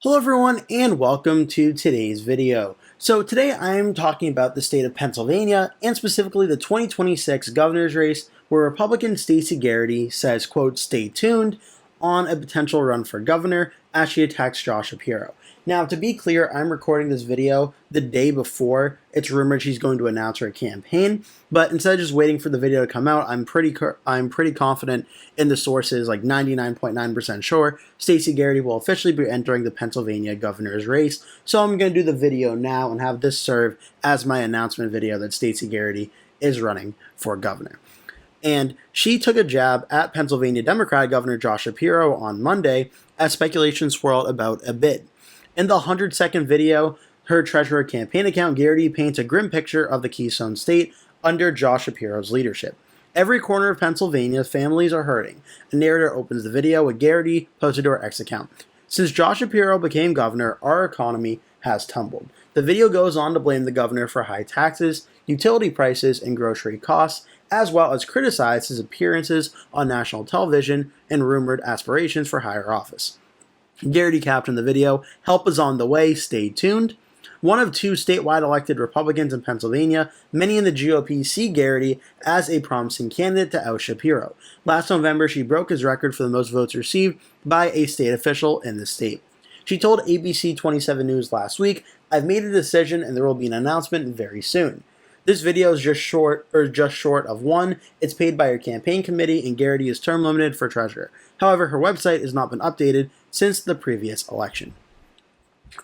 Hello everyone and welcome to today's video. So today I'm talking about the state of Pennsylvania and specifically the 2026 governor's race where Republican Stacy Garrity says, quote, "Stay tuned" on a potential run for governor as she attacks Josh Shapiro. Now, to be clear, I'm recording this video the day before it's rumored she's going to announce her campaign, but instead of just waiting for the video to come out, I'm pretty confident in the sources, like 99.9% sure, Stacy Garrity will officially be entering the Pennsylvania governor's race. So I'm going to do the video now and have this serve as my announcement video that Stacy Garrity is running for governor. And she took a jab at Pennsylvania Democrat Governor Josh Shapiro on Monday as speculation swirled about a bid. In the 100-second video, her Treasurer campaign account, Garrity, paints a grim picture of the Keystone State under Josh Shapiro's leadership. Every corner of Pennsylvania, families are hurting. A narrator opens the video with Garrity posted to her X account. "Since Josh Shapiro became governor, our economy has tumbled." The video goes on to blame the governor for high taxes, utility prices, and grocery costs, as well as criticize his appearances on national television and rumored aspirations for higher office. Garrity captioned the video, "Help is on the way, stay tuned." One of two statewide elected Republicans in Pennsylvania, many in the GOP see Garrity as a promising candidate to oust Shapiro. Last November, she broke his record for the most votes received by a state official in the state. She told ABC 27 News last week, "I've made a decision and there will be an announcement very soon." This video is just short of one. It's paid by her campaign committee and Garrity is term limited for treasurer. However, her website has not been updated since the previous election.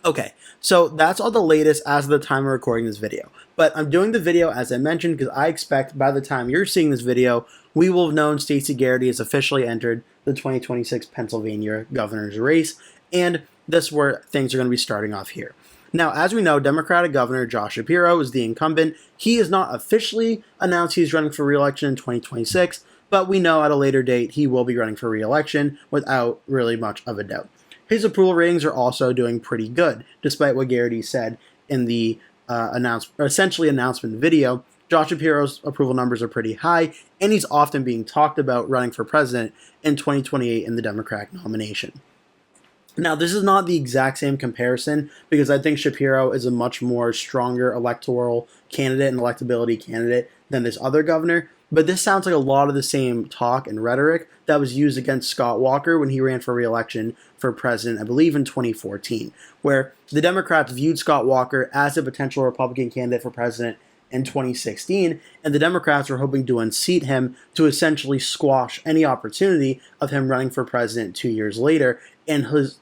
Okay, so that's all the latest as of the time of recording this video. But I'm doing the video as I mentioned because I expect by the time you're seeing this video, we will have known Stacy Garrity has officially entered the 2026 Pennsylvania governor's race, and that's where things are going to be starting off here. Now, as we know, Democratic Governor Josh Shapiro is the incumbent. He has not officially announced he's running for re-election in 2026, but we know at a later date he will be running for re-election without really much of a doubt. His approval ratings are also doing pretty good, despite what Garrity said in the announcement video. Josh Shapiro's approval numbers are pretty high, and he's often being talked about running for president in 2028 in the Democratic nomination. Now, this is not the exact same comparison because I think Shapiro is a much more stronger electoral candidate and electability candidate than this other governor, but this sounds like a lot of the same talk and rhetoric that was used against Scott Walker when he ran for re-election for president, I believe in 2014, where the Democrats viewed Scott Walker as a potential Republican candidate for president in 2016, and the Democrats were hoping to unseat him to essentially squash any opportunity of him running for president 2 years later, and his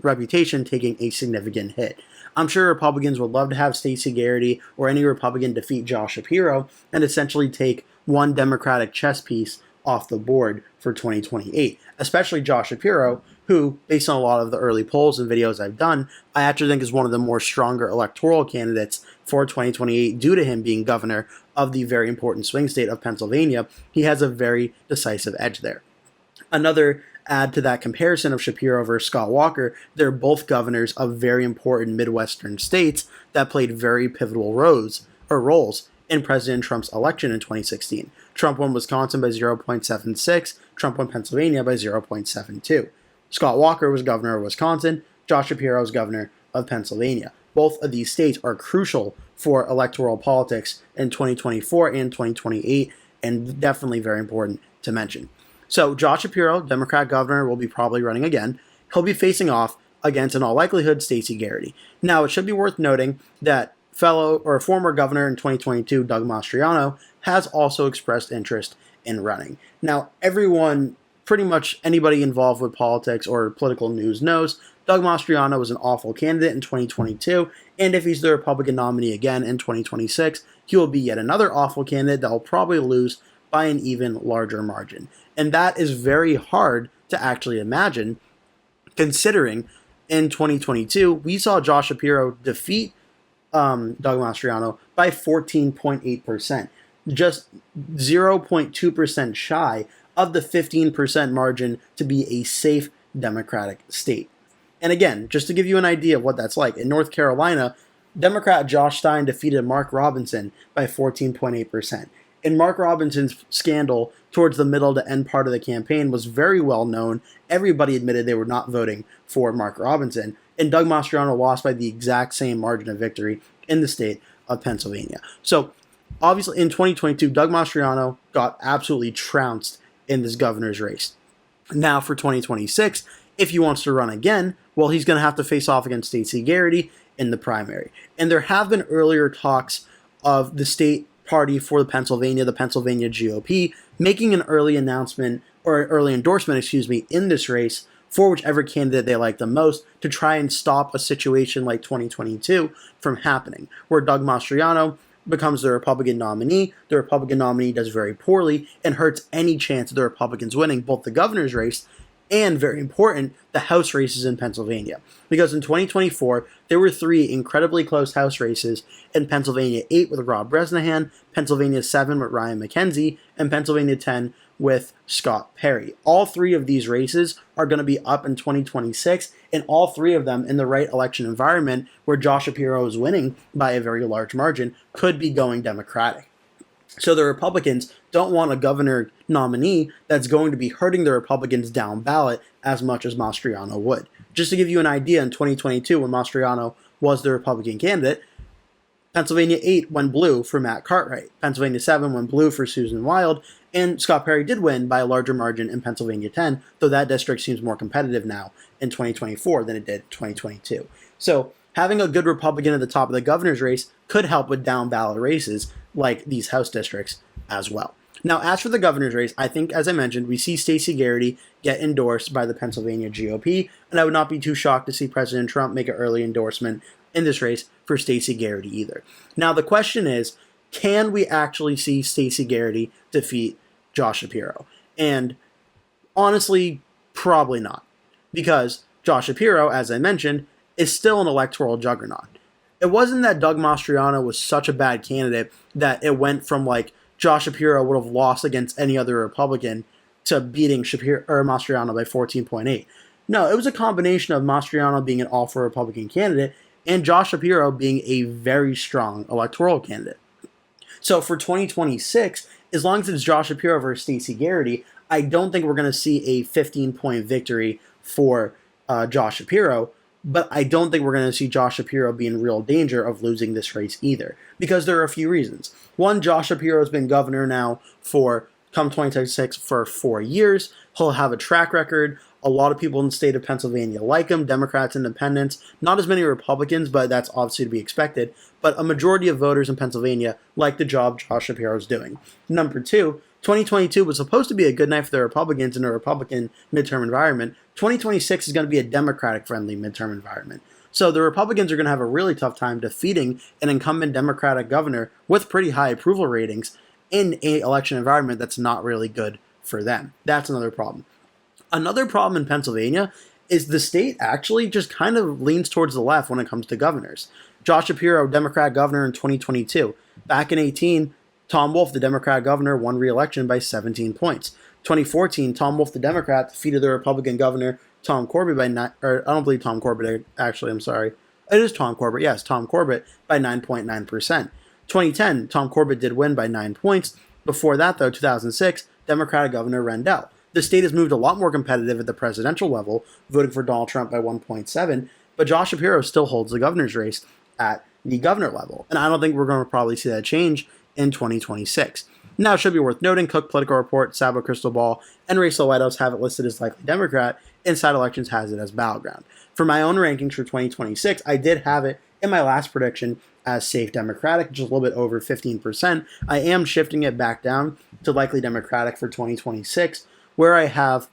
reputation taking a significant hit. I'm sure Republicans would love to have Stacy Garrity or any Republican defeat Josh Shapiro and essentially take one Democratic chess piece off the board for 2028, especially Josh Shapiro, who, based on a lot of the early polls and videos I've done, I actually think is one of the more stronger electoral candidates for 2028 due to him being governor of the very important swing state of Pennsylvania. He has a very decisive edge there. Another add to that comparison of Shapiro versus Scott Walker, they're both governors of very important Midwestern states that played very pivotal roles in President Trump's election in 2016. Trump won Wisconsin by 0.76, Trump won Pennsylvania by 0.72. Scott Walker was governor of Wisconsin, Josh Shapiro was governor of Pennsylvania. Both of these states are crucial for electoral politics in 2024 and 2028, and definitely very important to mention. So Josh Shapiro, Democrat governor, will be probably running again. He'll be facing off against, in all likelihood, Stacy Garrity. Now, it should be worth noting that former governor in 2022, Doug Mastriano, has also expressed interest in running. Now, pretty much anybody involved with politics or political news knows Doug Mastriano was an awful candidate in 2022, and if he's the Republican nominee again in 2026, he will be yet another awful candidate that will probably lose by an even larger margin. And that is very hard to actually imagine, considering in 2022, we saw Josh Shapiro defeat Doug Mastriano by 14.8%, just 0.2% shy of the 15% margin to be a safe Democratic state. And again, just to give you an idea of what that's like, in North Carolina, Democrat Josh Stein defeated Mark Robinson by 14.8%. And Mark Robinson's scandal towards the middle to end part of the campaign was very well known. Everybody admitted they were not voting for Mark Robinson. and Doug Mastriano lost by the exact same margin of victory in the state of Pennsylvania. So obviously in 2022, Doug Mastriano got absolutely trounced in this governor's race. Now for 2026, if he wants to run again, well, he's going to have to face off against Stacy Garrity in the primary. And there have been earlier talks of the state party for the Pennsylvania GOP, making an early announcement or early endorsement, in this race for whichever candidate they like the most to try and stop a situation like 2022 from happening, where Doug Mastriano becomes the Republican nominee. The Republican nominee does very poorly and hurts any chance of the Republicans winning both the governor's race and, very important, the House races in Pennsylvania. Because in 2024, there were 3 incredibly close House races in Pennsylvania 8 with Rob Bresnahan, Pennsylvania 7 with Ryan McKenzie, and Pennsylvania 10 with Scott Perry. All 3 of these races are going to be up in 2026, and all 3 of them in the right election environment where Josh Shapiro is winning by a very large margin could be going Democratic. So the Republicans don't want a governor nominee that's going to be hurting the Republicans down ballot as much as Mastriano would. Just to give you an idea, in 2022, when Mastriano was the Republican candidate, Pennsylvania 8 went blue for Matt Cartwright, Pennsylvania 7 went blue for Susan Wild, and Scott Perry did win by a larger margin in Pennsylvania 10, though that district seems more competitive now in 2024 than it did in 2022. So having a good Republican at the top of the governor's race could help with down ballot races like these House districts as well. Now, as for the governor's race, I think, as I mentioned, we see Stacy Garrity get endorsed by the Pennsylvania GOP, and I would not be too shocked to see President Trump make an early endorsement in this race for Stacy Garrity either. Now, the question is, can we actually see Stacy Garrity defeat Josh Shapiro? And honestly, probably not, because Josh Shapiro, as I mentioned, is still an electoral juggernaut. It wasn't that Doug Mastriano was such a bad candidate that it went from like Josh Shapiro would have lost against any other Republican to beating Mastriano by 14.8. No, it was a combination of Mastriano being an all-for Republican candidate and Josh Shapiro being a very strong electoral candidate. So for 2026, as long as it's Josh Shapiro versus Stacy Garrity, I don't think we're going to see a 15-point victory for Josh Shapiro, but I don't think we're going to see Josh Shapiro be in real danger of losing this race either, because there are a few reasons. One, Josh Shapiro has been governor now for, come 2026, for 4 years. He'll have a track record. A lot of people in the state of Pennsylvania like him, Democrats, independents, not as many Republicans, but that's obviously to be expected. But a majority of voters in Pennsylvania like the job Josh Shapiro is doing. Number 2, 2022 was supposed to be a good night for the Republicans in a Republican midterm environment. 2026 is going to be a Democratic-friendly midterm environment. So the Republicans are going to have a really tough time defeating an incumbent Democratic governor with pretty high approval ratings in an election environment that's not really good for them. That's another problem. Another problem in Pennsylvania is the state actually just kind of leans towards the left when it comes to governors. Josh Shapiro, Democrat governor in 2022. Back in 2018, Tom Wolf, the Democrat governor, won re-election by 17 points. 2014, Tom Wolf, the Democrat, defeated the Republican governor, Tom Corbett, by 9, or I don't believe Tom Corbett, actually, I'm sorry. It is Tom Corbett, yes, Tom Corbett, by 9.9%. 2010, Tom Corbett did win by 9 points. Before that, though, 2006, Democratic Governor Rendell. The state has moved a lot more competitive at the presidential level, voting for Donald Trump by 1.7, but Josh Shapiro still holds the governor's race at the governor level, and I don't think we're going to probably see that change in 2026. Now, it should be worth noting, Cook Political Report, Sabo Crystal Ball, and Rachel White House have it listed as likely Democrat. Inside Elections has it as battleground. For my own rankings for 2026, I did have it in my last prediction as safe Democratic, just a little bit over 15%. I am shifting it back down to likely Democratic for 2026, where I have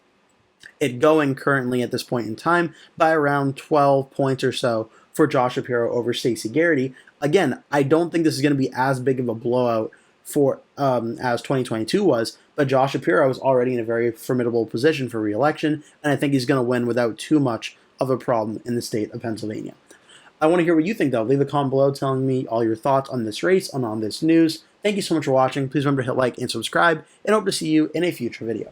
it going currently at this point in time by around 12 points or so for Josh Shapiro over Stacy Garrity. Again, I don't think this is going to be as big of a blowout for as 2022 was, but Josh Shapiro is already in a very formidable position for re-election, and I think he's going to win without too much of a problem in the state of Pennsylvania. I want to hear what you think, though. Leave a comment below telling me all your thoughts on this race and on this news. Thank you so much for watching. Please remember to hit like and subscribe, and hope to see you in a future video.